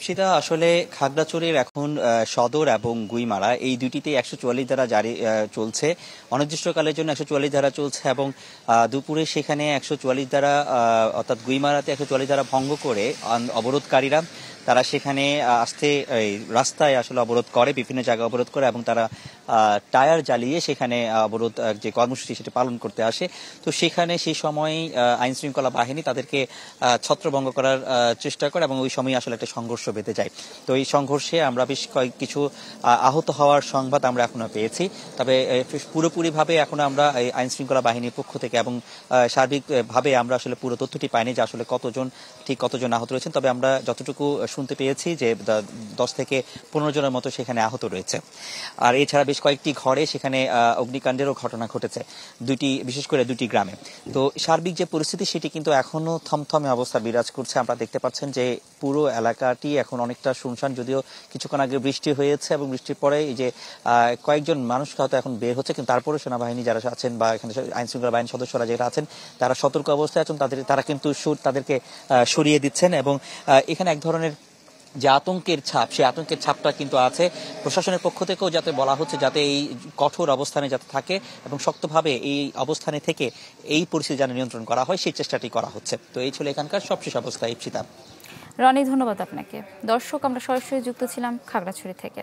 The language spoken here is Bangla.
ইপসিতা আসলে খাগড়াছড়ির এখন সদর এবং গুইমারা এই দুটিতেই 144 ধারা জারি চলছে। অনির্দিষ্টকালের জন্য 144 ধারা চলছে এবং দুপুরে সেখানে 144 ধারা অর্থাৎ গুইমারাতে 144 ধারা ভঙ্গ করে অবরোধকারীরা তারা সেখানে আসতে রাস্তায় আসলে অবরোধ করে, বিভিন্ন জায়গায় অবরোধ করে এবং তারা টায়ার জ্বালিয়ে সেখানে অবরোধ যে কর্মসূচি সেটা পালন করতে আসে। তো সেখানে সেই সময় আইন শৃঙ্খলা বাহিনী তাদেরকে ছত্রভঙ্গ করার চেষ্টা করে এবং ওই সময় আসলে একটা সংঘর্ষ বেঁধে যায়। তো এই সংঘর্ষে আমরা বেশ কিছু আহত হওয়ার সংবাদ আমরা এখনো পেয়েছি। তবে পুরোপুরিভাবে এখনো আমরা আইন শৃঙ্খলা বাহিনীর পক্ষ থেকে এবং সার্বিকভাবে আমরা আসলে পুরো তথ্যটি পাইনি যে আসলে কতজন আহত রয়েছেন। তবে আমরা যতটুকু শুনতে পেয়েছি যে 10 থেকে 15 জনের মতো সেখানে আহত রয়েছে। আর এছাড়া বেশ কয়েকটি ঘরে সেখানে অগ্নিকাণ্ডেরও ঘটনা ঘটেছে, বিশেষ করে দুটি গ্রামে। তো সার্বিক যে পরিস্থিতি সেটি কিন্তু এখনো থমথমে অবস্থা বিরাজ করছে। আমরা দেখতে পাচ্ছেন যে পুরো এলাকাটি এখন অনেকটা শুনশান, যদিও কিছুক্ষণ আগে বৃষ্টি হয়েছে এবং বৃষ্টির পরে এই যে কয়েকজন মানুষ হয়তো এখন বের হচ্ছে, কিন্তু তারপরে সেনাবাহিনী যারা আছেন বা এখানে আইন শৃঙ্খলা বাহিনীর সদস্যরা যারা আছেন তারা সতর্ক অবস্থায় আছেন, তারা কিন্তু তাদেরকে সরিয়ে দিচ্ছেন এবং এখানে এক ধরনের যে আতঙ্কের ছাপ, সেই আতঙ্কের ছাপটা কিন্তু আছে। প্রশাসনের পক্ষ থেকেও যাতে বলা হচ্ছে যাতে এই কঠোর অবস্থানে যাতে থাকে এবং শক্তভাবে এই অবস্থানে থেকে এই পরিস্থিতি যেন নিয়ন্ত্রণ করা হয় সেই চেষ্টাটি করা হচ্ছে। তো এই ছিল এখানকার সবশেষ অবস্থা। ইপসিতা। রনি, ধন্যবাদ আপনাকে। দর্শক, আমরা সরাসরি যুক্ত ছিলাম খাগড়াছড়ি থেকে।